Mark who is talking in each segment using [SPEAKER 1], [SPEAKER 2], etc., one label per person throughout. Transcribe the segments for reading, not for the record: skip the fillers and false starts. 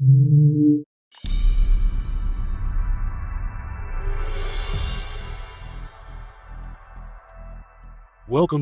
[SPEAKER 1] Welcome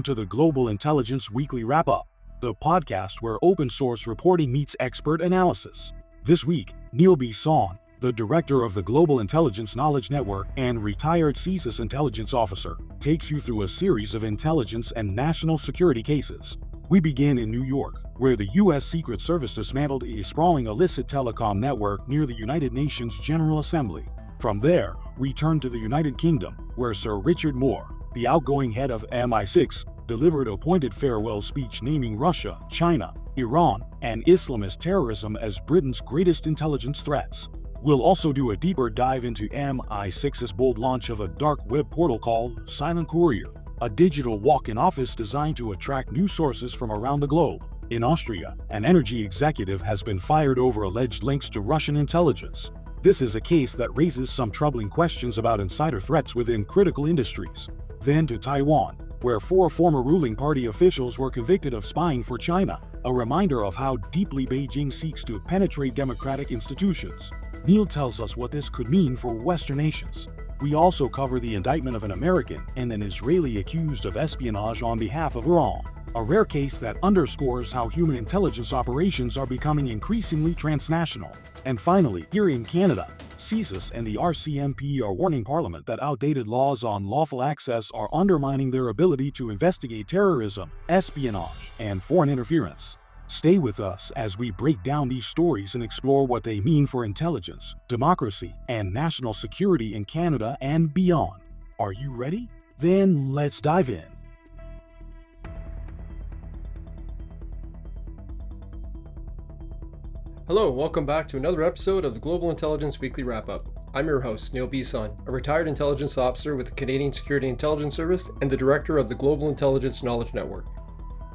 [SPEAKER 1] to the Global Intelligence Weekly Wrap-Up, the podcast where open source reporting meets expert analysis. This week, Neil B. Son, the director of the Global Intelligence Knowledge Network and retired CSIS intelligence officer, takes you through a series of intelligence and national security cases. We begin in New York, where the U.S. Secret Service dismantled a sprawling illicit telecom network near the United Nations General Assembly. From there, we turn to the United Kingdom, where Sir Richard Moore, the outgoing head of MI6, delivered a pointed farewell speech naming Russia, China, Iran, and Islamist terrorism as Britain's greatest intelligence threats. We'll also do a deeper dive into MI6's bold launch of a dark web portal called Silent Courier, a digital walk-in office designed to attract news sources from around the globe. In Austria, an energy executive has been fired over alleged links to Russian intelligence. This is a case that raises some troubling questions about insider threats within critical industries. Then to Taiwan, where 4 former ruling party officials were convicted of spying for China, a reminder of how deeply Beijing seeks to penetrate democratic institutions. Neil tells us what this could mean for Western nations. We also cover the indictment of an American and an Israeli accused of espionage on behalf of Iran, a rare case that underscores how human intelligence operations are becoming increasingly transnational. And finally, here in Canada, CSIS and the RCMP are warning Parliament that outdated laws on lawful access are undermining their ability to investigate terrorism, espionage, and foreign interference. Stay with us as we break down these stories and explore what they mean for intelligence, democracy, and national security in Canada and beyond. Are you ready? Then let's dive in.
[SPEAKER 2] Hello, welcome back to another episode of the Global Intelligence Weekly Wrap-Up. I'm your host, Neil B. Son, a retired intelligence officer with the Canadian Security Intelligence Service and the director of the Global Intelligence Knowledge Network.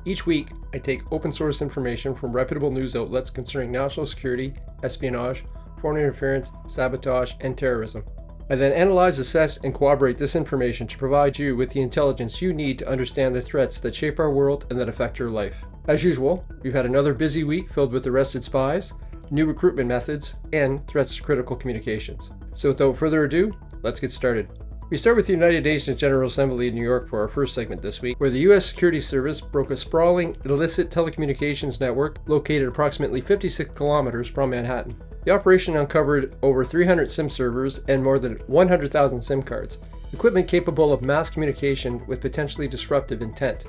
[SPEAKER 2] Each week, I take open source information from reputable news outlets concerning national security, espionage, foreign interference, sabotage, and terrorism. I then analyze, assess, and corroborate this information to provide you with the intelligence you need to understand the threats that shape our world and that affect your life. As usual, we've had another busy week filled with arrested spies, new recruitment methods, and threats to critical communications. So without further ado, let's get started. We start with the United Nations General Assembly in New York for our first segment this week, where the U.S. Security Service broke a sprawling, illicit telecommunications network located approximately 56 kilometers from Manhattan. The operation uncovered over 300 SIM servers and more than 100,000 SIM cards, equipment capable of mass communication with potentially disruptive intent.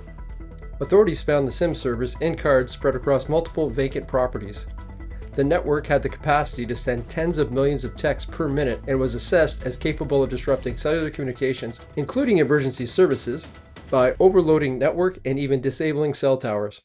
[SPEAKER 2] Authorities found the SIM servers and cards spread across multiple vacant properties. The network had the capacity to send tens of millions of texts per minute and was assessed as capable of disrupting cellular communications, including emergency services, by overloading network and even disabling cell towers.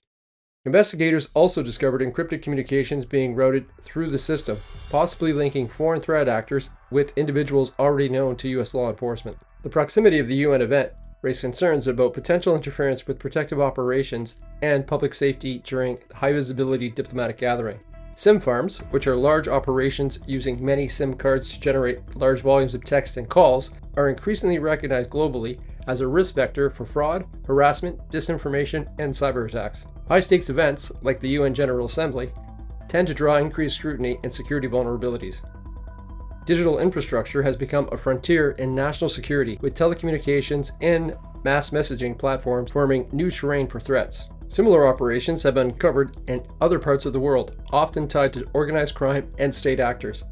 [SPEAKER 2] Investigators also discovered encrypted communications being routed through the system, possibly linking foreign threat actors with individuals already known to U.S. law enforcement. The proximity of the UN event raised concerns about potential interference with protective operations and public safety during high-visibility diplomatic gathering. SIM farms, which are large operations using many SIM cards to generate large volumes of text and calls, are increasingly recognized globally as a risk vector for fraud, harassment, disinformation, and cyber attacks. High-stakes events, like the UN General Assembly, tend to draw increased scrutiny and security vulnerabilities. Digital infrastructure has become a frontier in national security, with telecommunications and mass messaging platforms forming new terrain for threats. Similar operations have been uncovered in other parts of the world, often tied to organized crime and state actors.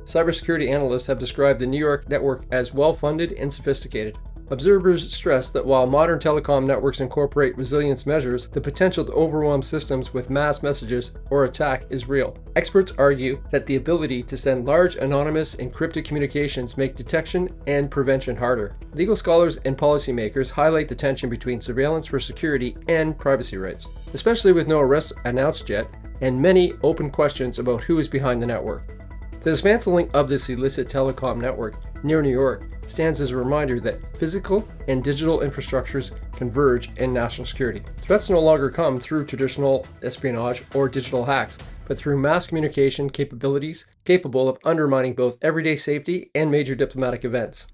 [SPEAKER 2] Cybersecurity analysts have described the New York network as well-funded and sophisticated. Observers stress that while modern telecom networks incorporate resilience measures, the potential to overwhelm systems with mass messages or attack is real. Experts argue that the ability to send large, anonymous, encrypted communications make detection and prevention harder. Legal scholars and policymakers highlight the tension between surveillance for security and privacy rights, especially with no arrests announced yet, and many open questions about who is behind the network. The dismantling of this illicit telecom network near New York stands as a reminder that physical and digital infrastructures converge in national security. Threats no longer come through traditional espionage or digital hacks, but through mass communication capabilities capable of undermining both everyday safety and major diplomatic events.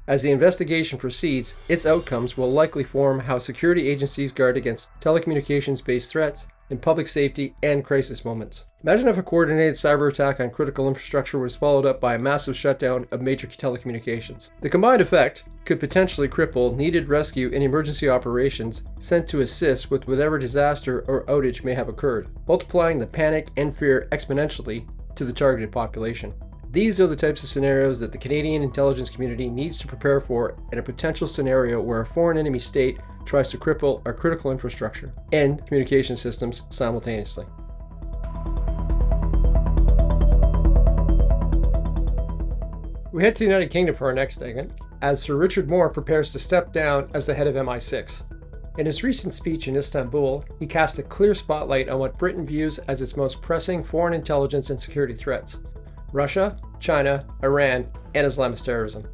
[SPEAKER 2] As the investigation proceeds, its outcomes will likely form how security agencies guard against telecommunications-based threats in public safety and crisis moments. Imagine if a coordinated cyber attack on critical infrastructure was followed up by a massive shutdown of major telecommunications. The combined effect could potentially cripple needed rescue and emergency operations sent to assist with whatever disaster or outage may have occurred, multiplying the panic and fear exponentially to the targeted population. These are the types of scenarios that the Canadian intelligence community needs to prepare for in a potential scenario where a foreign enemy state tries to cripple our critical infrastructure and communication systems simultaneously. We head to the United Kingdom for our next segment, as Sir Richard Moore prepares to step down as the head of MI6. In his recent speech in Istanbul, he cast a clear spotlight on what Britain views as its most pressing foreign intelligence and security threats: Russia, China, Iran, and Islamist terrorism.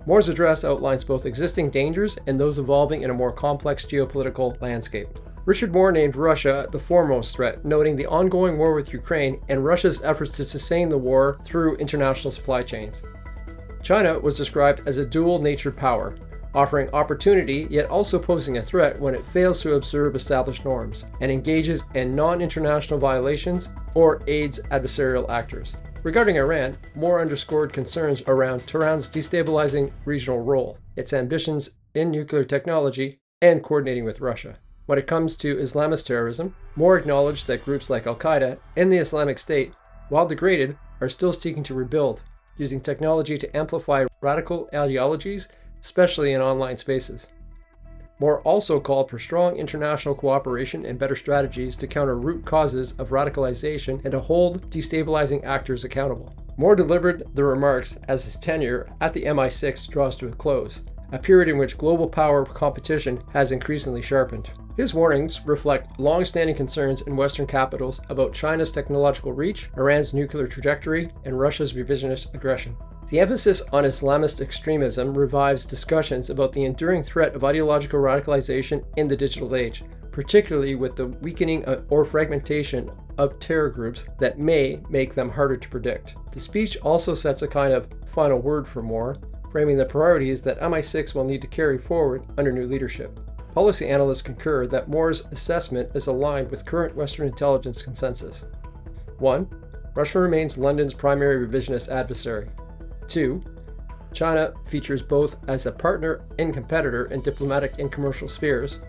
[SPEAKER 2] Moore's address outlines both existing dangers and those evolving in a more complex geopolitical landscape. Richard Moore named Russia the foremost threat, noting the ongoing war with Ukraine and Russia's efforts to sustain the war through international supply chains. China was described as a dual-natured power, offering opportunity yet also posing a threat when it fails to observe established norms and engages in non-international violations or aids adversarial actors. Regarding Iran, Moore underscored concerns around Tehran's destabilizing regional role, its ambitions in nuclear technology, and coordinating with Russia. When it comes to Islamist terrorism, Moore acknowledged that groups like Al-Qaeda and the Islamic State, while degraded, are still seeking to rebuild, using technology to amplify radical ideologies, especially in online spaces. Moore also called for strong international cooperation and better strategies to counter root causes of radicalization and to hold destabilizing actors accountable. Moore delivered the remarks as his tenure at the MI6 draws to a close, a period in which global power competition has increasingly sharpened. His warnings reflect long-standing concerns in Western capitals about China's technological reach, Iran's nuclear trajectory, and Russia's revisionist aggression. The emphasis on Islamist extremism revives discussions about the enduring threat of ideological radicalization in the digital age, particularly with the weakening or fragmentation of terror groups that may make them harder to predict. The speech also sets a kind of final word for Moore, framing the priorities that MI6 will need to carry forward under new leadership. Policy analysts concur that Moore's assessment is aligned with current Western intelligence consensus. 1. Russia remains London's primary revisionist adversary. 2. China features both as a partner and competitor in diplomatic and commercial spheres.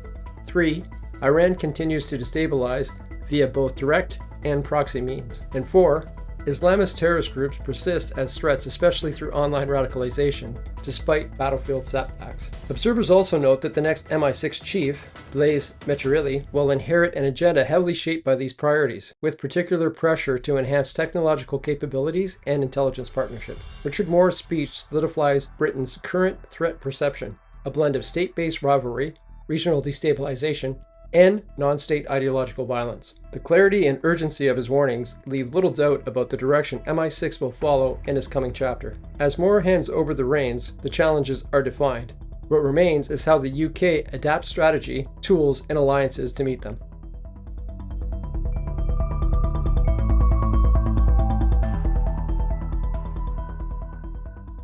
[SPEAKER 2] 3. Iran continues to destabilize via both direct and proxy means. And 4. Islamist terrorist groups persist as threats, especially through online radicalization, despite battlefield setbacks. Observers also note that the next MI6 chief, Blaise Mecherili, will inherit an agenda heavily shaped by these priorities, with particular pressure to enhance technological capabilities and intelligence partnership. Richard Moore's speech solidifies Britain's current threat perception, a blend of state-based rivalry, regional destabilization, and non-state ideological violence. The clarity and urgency of his warnings leave little doubt about the direction MI6 will follow in his coming chapter. As Moore hands over the reins, the challenges are defined. What remains is how the UK adapts strategy, tools, and alliances to meet them.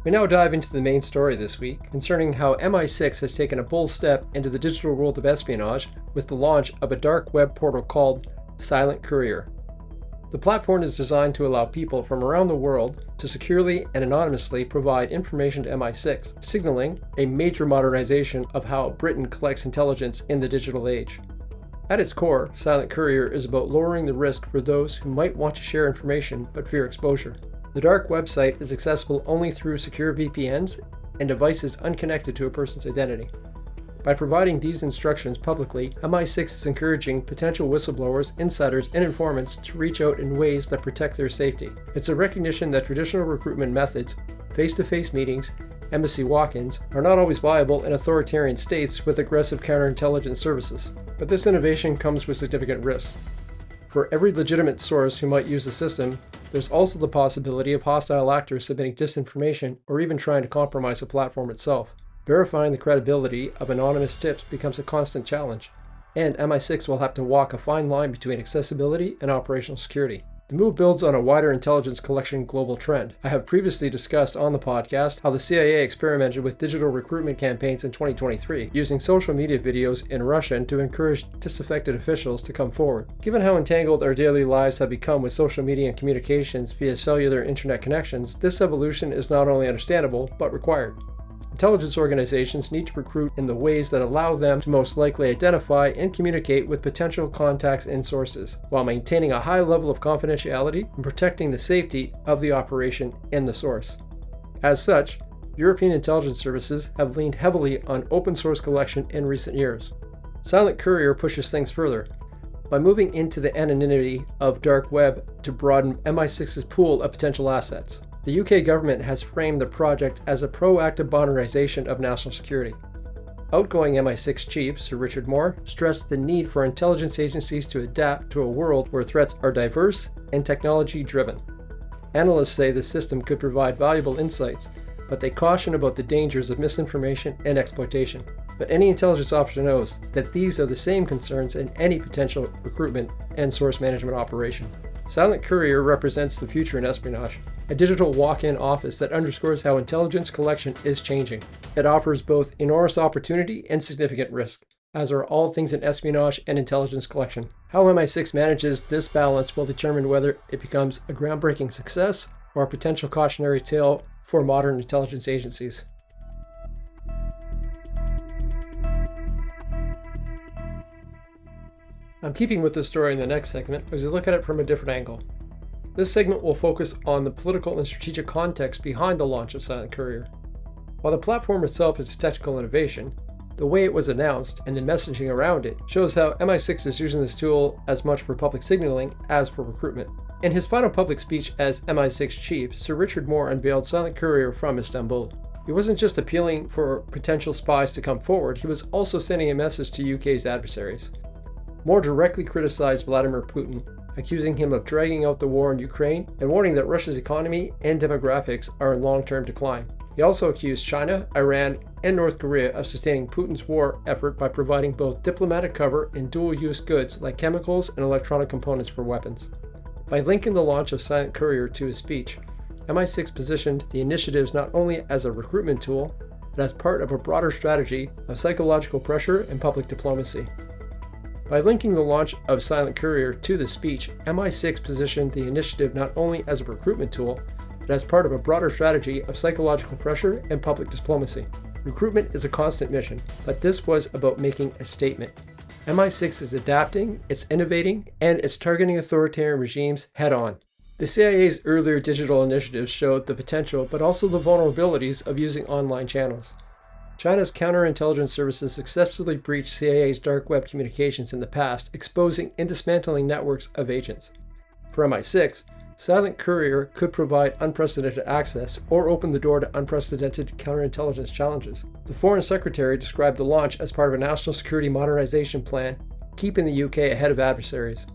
[SPEAKER 2] We now dive into the main story this week concerning how MI6 has taken a bold step into the digital world of espionage with the launch of a dark web portal called Silent Courier. The platform is designed to allow people from around the world to securely and anonymously provide information to MI6, signaling a major modernization of how Britain collects intelligence in the digital age. At its core, Silent Courier is about lowering the risk for those who might want to share information but fear exposure. The dark website is accessible only through secure VPNs and devices unconnected to a person's identity. By providing these instructions publicly, MI6 is encouraging potential whistleblowers, insiders, and informants to reach out in ways that protect their safety. It's a recognition that traditional recruitment methods, face-to-face meetings, embassy walk-ins, are not always viable in authoritarian states with aggressive counterintelligence services. But this innovation comes with significant risks. For every legitimate source who might use the system, there's also the possibility of hostile actors submitting disinformation or even trying to compromise the platform itself. Verifying the credibility of anonymous tips becomes a constant challenge, and MI6 will have to walk a fine line between accessibility and operational security. The move builds on a wider intelligence collection global trend. I have previously discussed on the podcast how the CIA experimented with digital recruitment campaigns in 2023, using social media videos in Russian to encourage disaffected officials to come forward. Given how entangled our daily lives have become with social media and communications via cellular internet connections, this evolution is not only understandable, but required. Intelligence organizations need to recruit in the ways that allow them to most likely identify and communicate with potential contacts and sources, while maintaining a high level of confidentiality and protecting the safety of the operation and the source. As such, European intelligence services have leaned heavily on open source collection in recent years. Silent Courier pushes things further by moving into the anonymity of dark web to broaden MI6's pool of potential assets. The UK government has framed the project as a proactive modernization of national security. Outgoing MI6 chief, Sir Richard Moore, stressed the need for intelligence agencies to adapt to a world where threats are diverse and technology-driven. Analysts say the system could provide valuable insights, but they caution about the dangers of misinformation and exploitation. But any intelligence officer knows that these are the same concerns in any potential recruitment and source management operation. Silent Courier represents the future in espionage, a digital walk-in office that underscores how intelligence collection is changing. It offers both enormous opportunity and significant risk, as are all things in espionage and intelligence collection. How MI6 manages this balance will determine whether it becomes a groundbreaking success or a potential cautionary tale for modern intelligence agencies. I'm keeping with this story in the next segment as we look at it from a different angle. This segment will focus on the political and strategic context behind the launch of Silent Courier. While the platform itself is a technical innovation, the way it was announced and the messaging around it shows how MI6 is using this tool as much for public signaling as for recruitment. In his final public speech as MI6 chief, Sir Richard Moore unveiled Silent Courier from Istanbul. He wasn't just appealing for potential spies to come forward, he was also sending a message to UK's adversaries. Moore directly criticized Vladimir Putin, accusing him of dragging out the war in Ukraine and warning that Russia's economy and demographics are in long-term decline. He also accused China, Iran, and North Korea of sustaining Putin's war effort by providing both diplomatic cover and dual-use goods like chemicals and electronic components for weapons. By linking the launch of Silent Courier to his speech, MI6 positioned the initiatives not only as a recruitment tool, but as part of a broader strategy of psychological pressure and public diplomacy. By linking the launch of Silent Courier to the speech, MI6 positioned the initiative not only as a recruitment tool, but as part of a broader strategy of psychological pressure and public diplomacy. Recruitment is a constant mission, but this was about making a statement. MI6 is adapting, it's innovating, and it's targeting authoritarian regimes head-on. The CIA's earlier digital initiatives showed the potential, but also the vulnerabilities of using online channels. China's counterintelligence services successfully breached CIA's dark web communications in the past, exposing and dismantling networks of agents. For MI6, Silent Courier could provide unprecedented access or open the door to unprecedented counterintelligence challenges. The Foreign Secretary described the launch as part of a national security modernization plan, keeping the UK ahead of adversaries.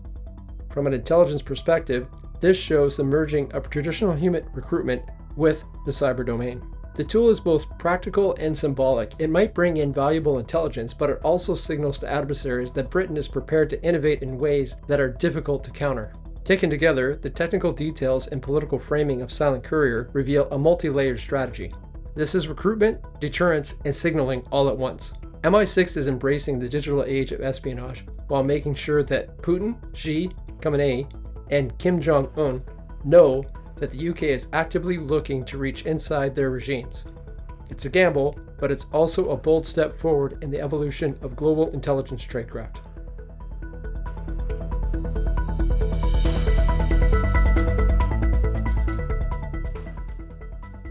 [SPEAKER 2] From an intelligence perspective, this shows the merging of traditional human recruitment with the cyber domain. The tool is both practical and symbolic. It might bring in valuable intelligence, but it also signals to adversaries that Britain is prepared to innovate in ways that are difficult to counter. Taken together, the technical details and political framing of Silent Courier reveal a multi-layered strategy. This is recruitment, deterrence, and signaling all at once. MI6 is embracing the digital age of espionage while making sure that Putin, Xi, Khamenei, and Kim Jong-un know that the UK is actively looking to reach inside their regimes. It's a gamble, but it's also a bold step forward in the evolution of global intelligence tradecraft.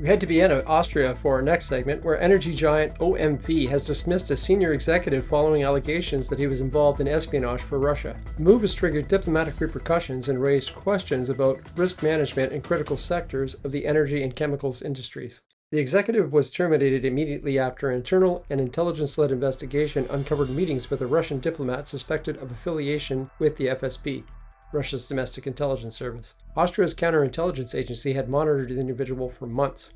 [SPEAKER 2] We head to Vienna, Austria for our next segment, where energy giant OMV has dismissed a senior executive following allegations that he was involved in espionage for Russia. The move has triggered diplomatic repercussions and raised questions about risk management in critical sectors of the energy and chemicals industries. The executive was terminated immediately after an internal and intelligence-led investigation uncovered meetings with a Russian diplomat suspected of affiliation with the FSB, Russia's domestic intelligence service. Austria's counterintelligence agency had monitored the individual for months.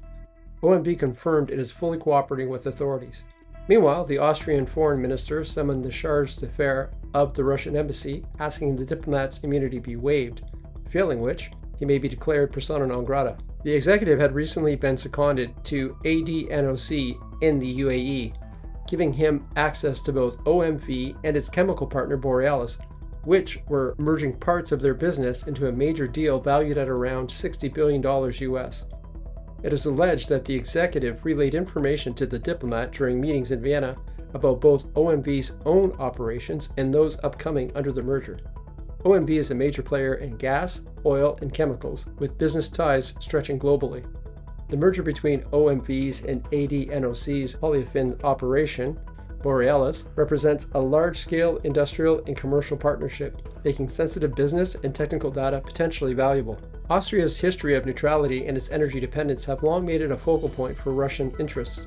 [SPEAKER 2] OMV confirmed it is fully cooperating with authorities. Meanwhile, the Austrian foreign minister summoned the charge d'affaires of the Russian embassy, asking the diplomat's immunity be waived, failing which, he may be declared persona non grata. The executive had recently been seconded to ADNOC in the UAE, giving him access to both OMV and its chemical partner Borealis, which were merging parts of their business into a major deal valued at around $60 billion US. It is alleged that the executive relayed information to the diplomat during meetings in Vienna about both OMV's own operations and those upcoming under the merger. OMV is a major player in gas, oil, and chemicals, with business ties stretching globally. The merger between OMV's and ADNOC's polyolefin operation, Borealis, represents a large-scale industrial and commercial partnership, making sensitive business and technical data potentially valuable. Austria's history of neutrality and its energy dependence have long made it a focal point for Russian interests.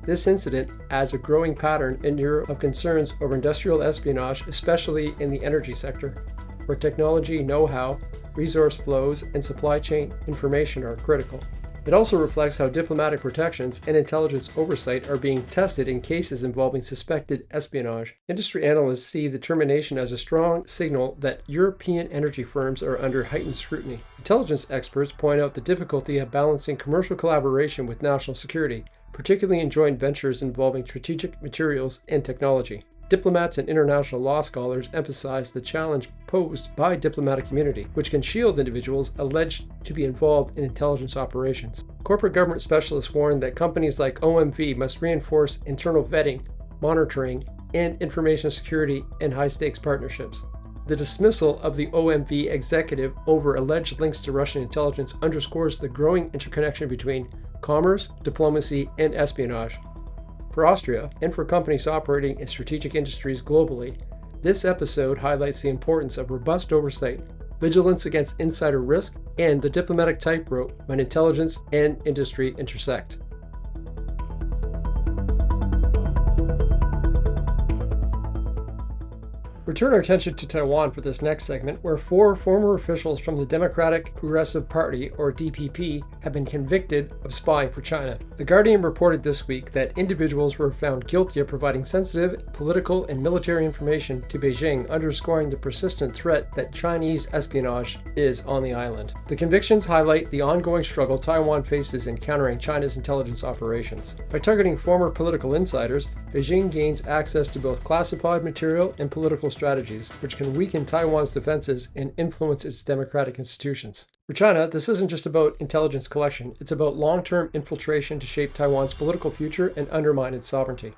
[SPEAKER 2] This incident adds a growing pattern in Europe of concerns over industrial espionage, especially in the energy sector, where technology know-how, resource flows, and supply chain information are critical. It also reflects how diplomatic protections and intelligence oversight are being tested in cases involving suspected espionage. Industry analysts see the termination as a strong signal that European energy firms are under heightened scrutiny. Intelligence experts point out the difficulty of balancing commercial collaboration with national security, particularly in joint ventures involving strategic materials and technology. Diplomats and international law scholars emphasize the challenge posed by diplomatic immunity, which can shield individuals alleged to be involved in intelligence operations. Corporate government specialists warn that companies like OMV must reinforce internal vetting, monitoring, and information security in high-stakes partnerships. The dismissal of the OMV executive over alleged links to Russian intelligence underscores the growing interconnection between commerce, diplomacy, and espionage. For Austria, and for companies operating in strategic industries globally, this episode highlights the importance of robust oversight, vigilance against insider risk, and the diplomatic tightrope when intelligence and industry intersect. We turn our attention to Taiwan for this next segment, where 4 former officials from the Democratic Progressive Party, or DPP, have been convicted of spying for China. The Guardian reported this week that individuals were found guilty of providing sensitive political and military information to Beijing, underscoring the persistent threat that Chinese espionage is on the island. The convictions highlight the ongoing struggle Taiwan faces in countering China's intelligence operations. By targeting former political insiders, Beijing gains access to both classified material and political strategies, which can weaken Taiwan's defenses and influence its democratic institutions. For China, this isn't just about intelligence collection, it's about long-term infiltration to shape Taiwan's political future and undermine its sovereignty.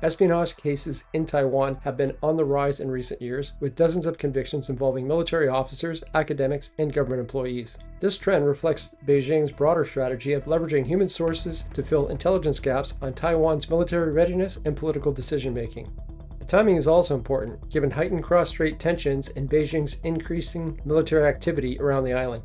[SPEAKER 2] Espionage cases in Taiwan have been on the rise in recent years, with dozens of convictions involving military officers, academics, and government employees. This trend reflects Beijing's broader strategy of leveraging human sources to fill intelligence gaps on Taiwan's military readiness and political decision-making. The timing is also important, given heightened cross-strait tensions and Beijing's increasing military activity around the island.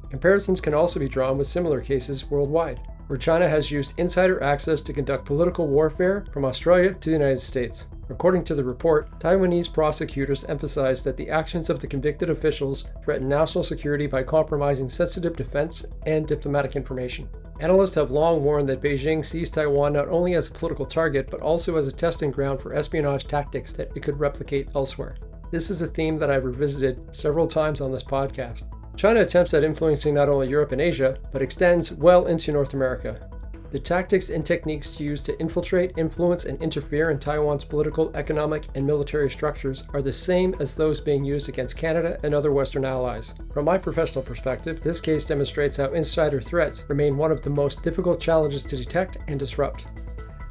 [SPEAKER 2] Comparisons can also be drawn with similar cases worldwide, where China has used insider access to conduct political warfare from Australia to the United States. According to the report, Taiwanese prosecutors emphasized that the actions of the convicted officials threaten national security by compromising sensitive defense and diplomatic information. Analysts have long warned that Beijing sees Taiwan not only as a political target, but also as a testing ground for espionage tactics that it could replicate elsewhere. This is a theme that I've revisited several times on this podcast. China attempts at influencing not only Europe and Asia, but extends well into North America. The tactics and techniques used to infiltrate, influence, and interfere in Taiwan's political, economic, and military structures are the same as those being used against Canada and other Western allies. From my professional perspective, this case demonstrates how insider threats remain one of the most difficult challenges to detect and disrupt.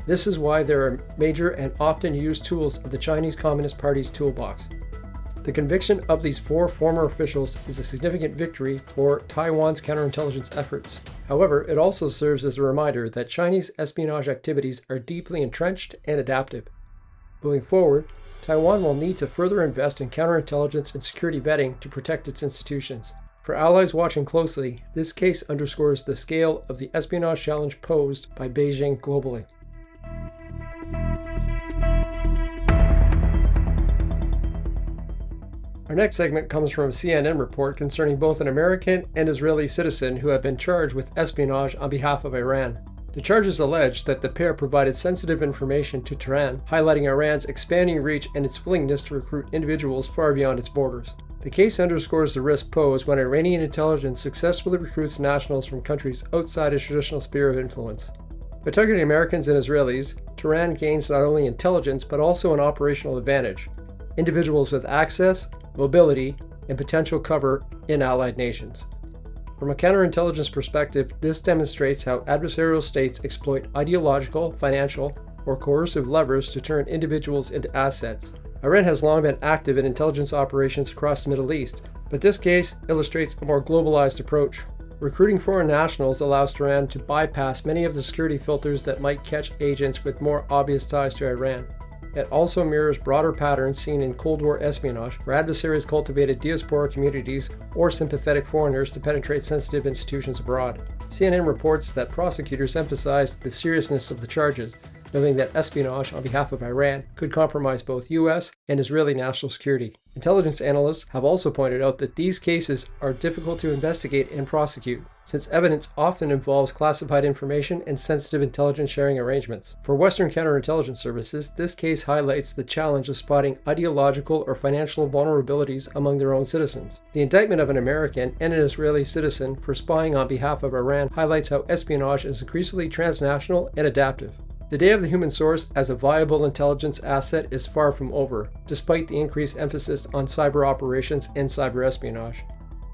[SPEAKER 2] This is why there are major and often used tools of the Chinese Communist Party's toolbox. The conviction of these 4 former officials is a significant victory for Taiwan's counterintelligence efforts. However, it also serves as a reminder that Chinese espionage activities are deeply entrenched and adaptive. Moving forward, Taiwan will need to further invest in counterintelligence and security vetting to protect its institutions. For allies watching closely, this case underscores the scale of the espionage challenge posed by Beijing globally. Our next segment comes from a CNN report concerning both an American and Israeli citizen who have been charged with espionage on behalf of Iran. The charges allege that the pair provided sensitive information to Tehran, highlighting Iran's expanding reach and its willingness to recruit individuals far beyond its borders. The case underscores the risk posed when Iranian intelligence successfully recruits nationals from countries outside its traditional sphere of influence. By targeting Americans and Israelis, Tehran gains not only intelligence but also an operational advantage: individuals with access, mobility, and potential cover in allied nations. From a counterintelligence perspective, this demonstrates how adversarial states exploit ideological, financial, or coercive levers to turn individuals into assets. Iran has long been active in intelligence operations across the Middle East, but this case illustrates a more globalized approach. Recruiting foreign nationals allows Tehran to bypass many of the security filters that might catch agents with more obvious ties to Iran. It also mirrors broader patterns seen in Cold War espionage, where adversaries cultivated diaspora communities or sympathetic foreigners to penetrate sensitive institutions abroad. CNN reports that prosecutors emphasized the seriousness of the charges, noting that espionage on behalf of Iran could compromise both U.S. and Israeli national security. Intelligence analysts have also pointed out that these cases are difficult to investigate and prosecute, since evidence often involves classified information and sensitive intelligence sharing arrangements. For Western counterintelligence services, this case highlights the challenge of spotting ideological or financial vulnerabilities among their own citizens. The indictment of an American and an Israeli citizen for spying on behalf of Iran highlights how espionage is increasingly transnational and adaptive. The day of the human source as a viable intelligence asset is far from over, despite the increased emphasis on cyber operations and cyber espionage.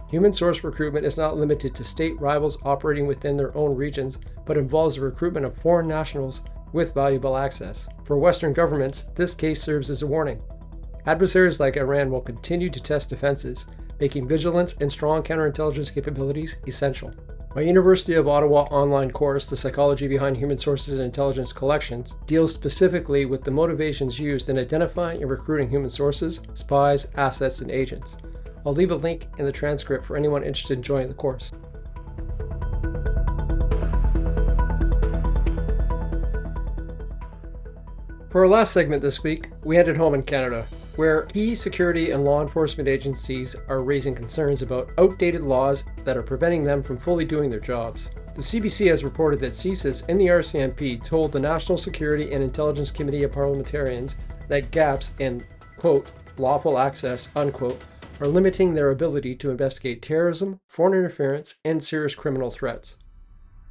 [SPEAKER 2] Human source recruitment is not limited to state rivals operating within their own regions, but involves the recruitment of foreign nationals with valuable access. For Western governments, this case serves as a warning. Adversaries like Iran will continue to test defenses, making vigilance and strong counterintelligence capabilities essential. My University of Ottawa online course, The Psychology Behind Human Sources and Intelligence Collections, deals specifically with the motivations used in identifying and recruiting human sources, spies, assets, and agents. I'll leave a link in the transcript for anyone interested in joining the course. For our last segment this week, we headed home in Canada, where key security and law enforcement agencies are raising concerns about outdated laws that are preventing them from fully doing their jobs. The CBC has reported that CSIS and the RCMP told the National Security and Intelligence Committee of Parliamentarians that gaps in, quote, lawful access, unquote, are limiting their ability to investigate terrorism, foreign interference, and serious criminal threats.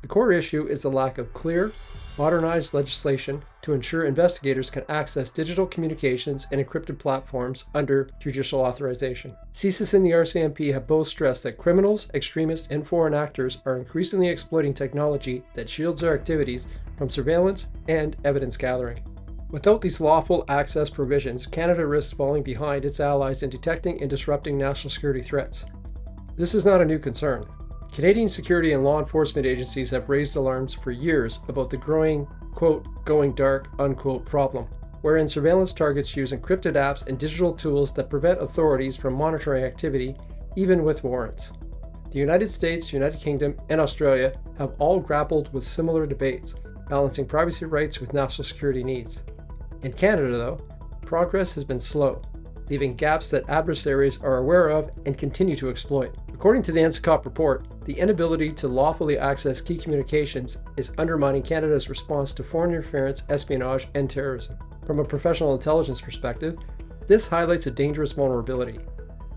[SPEAKER 2] The core issue is the lack of clear, modernized legislation to ensure investigators can access digital communications and encrypted platforms under judicial authorization. CSIS and the RCMP have both stressed that criminals, extremists, and foreign actors are increasingly exploiting technology that shields their activities from surveillance and evidence gathering. Without these lawful access provisions, Canada risks falling behind its allies in detecting and disrupting national security threats. This is not a new concern. Canadian security and law enforcement agencies have raised alarms for years about the growing, quote, going dark, unquote, problem, wherein surveillance targets use encrypted apps and digital tools that prevent authorities from monitoring activity, even with warrants. The United States, United Kingdom, and Australia have all grappled with similar debates, balancing privacy rights with national security needs. In Canada, though, progress has been slow, leaving gaps that adversaries are aware of and continue to exploit. According to the NSCOP report, the inability to lawfully access key communications is undermining Canada's response to foreign interference, espionage, and terrorism. From a professional intelligence perspective, this highlights a dangerous vulnerability.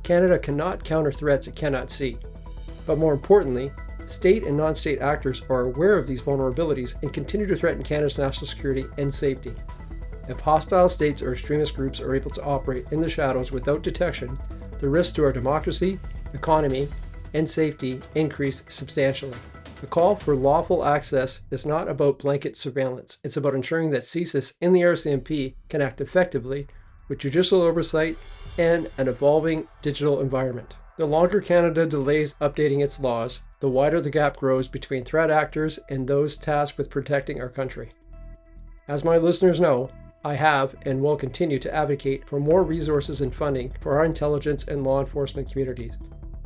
[SPEAKER 2] Canada cannot counter threats it cannot see. But more importantly, state and non-state actors are aware of these vulnerabilities and continue to threaten Canada's national security and safety. If hostile states or extremist groups are able to operate in the shadows without detection, the risks to our democracy, economy, and safety increase substantially. The call for lawful access is not about blanket surveillance. It's about ensuring that CSIS and the RCMP can act effectively with judicial oversight and an evolving digital environment. The longer Canada delays updating its laws, the wider the gap grows between threat actors and those tasked with protecting our country. As my listeners know, I have and will continue to advocate for more resources and funding for our intelligence and law enforcement communities.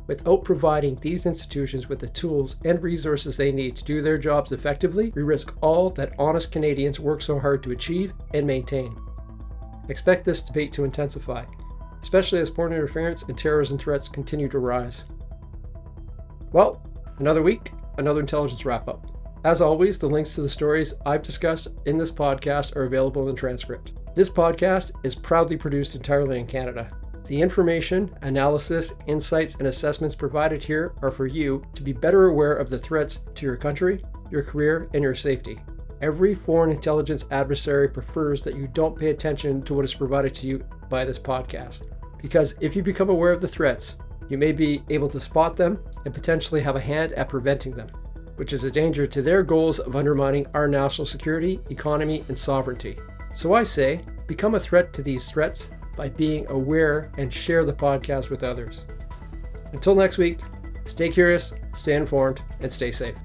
[SPEAKER 2] Without providing these institutions with the tools and resources they need to do their jobs effectively, we risk all that honest Canadians work so hard to achieve and maintain. Expect this debate to intensify, especially as foreign interference and terrorism threats continue to rise. Well, another week, another intelligence wrap-up. As always, the links to the stories I've discussed in this podcast are available in the transcript. This podcast is proudly produced entirely in Canada. The information, analysis, insights, and assessments provided here are for you to be better aware of the threats to your country, your career, and your safety. Every foreign intelligence adversary prefers that you don't pay attention to what is provided to you by this podcast. Because if you become aware of the threats, you may be able to spot them and potentially have a hand at preventing them, which is a danger to their goals of undermining our national security, economy, and sovereignty. So I say, become a threat to these threats by being aware and share the podcast with others. Until next week, stay curious, stay informed, and stay safe.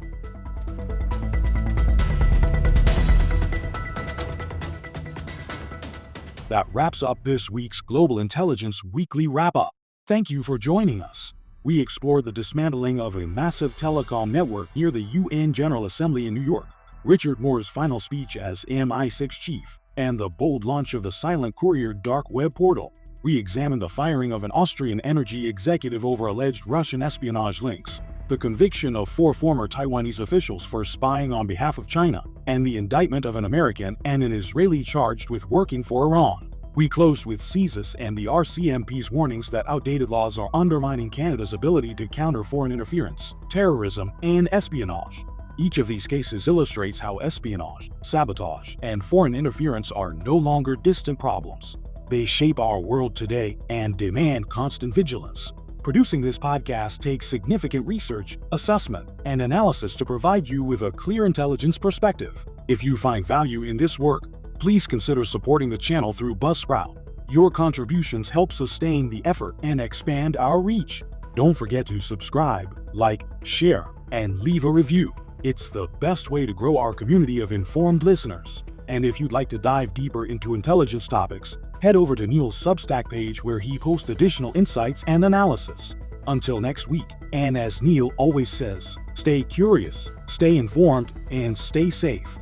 [SPEAKER 1] That wraps up this week's Global Intelligence Weekly Wrap-Up. Thank you for joining us. We explored the dismantling of a massive telecom network near the UN General Assembly in New York, Richard Moore's final speech as MI6 chief, and the bold launch of the Silent Courier dark web portal. We examined the firing of an Austrian energy executive over alleged Russian espionage links, the conviction of 4 former Taiwanese officials for spying on behalf of China, and the indictment of an American and an Israeli charged with working for Iran. We closed with CSIS and the RCMP's warnings that outdated laws are undermining Canada's ability to counter foreign interference, terrorism, and espionage. Each of these cases illustrates how espionage, sabotage, and foreign interference are no longer distant problems. They shape our world today and demand constant vigilance. Producing this podcast takes significant research, assessment, and analysis to provide you with a clear intelligence perspective. If you find value in this work, please consider supporting the channel through Buzzsprout. Your contributions help sustain the effort and expand our reach. Don't forget to subscribe, like, share, and leave a review. It's the best way to grow our community of informed listeners. And if you'd like to dive deeper into intelligence topics, head over to Neil's Substack page where he posts additional insights and analysis. Until next week, and as Neil always says, stay curious, stay informed, and stay safe.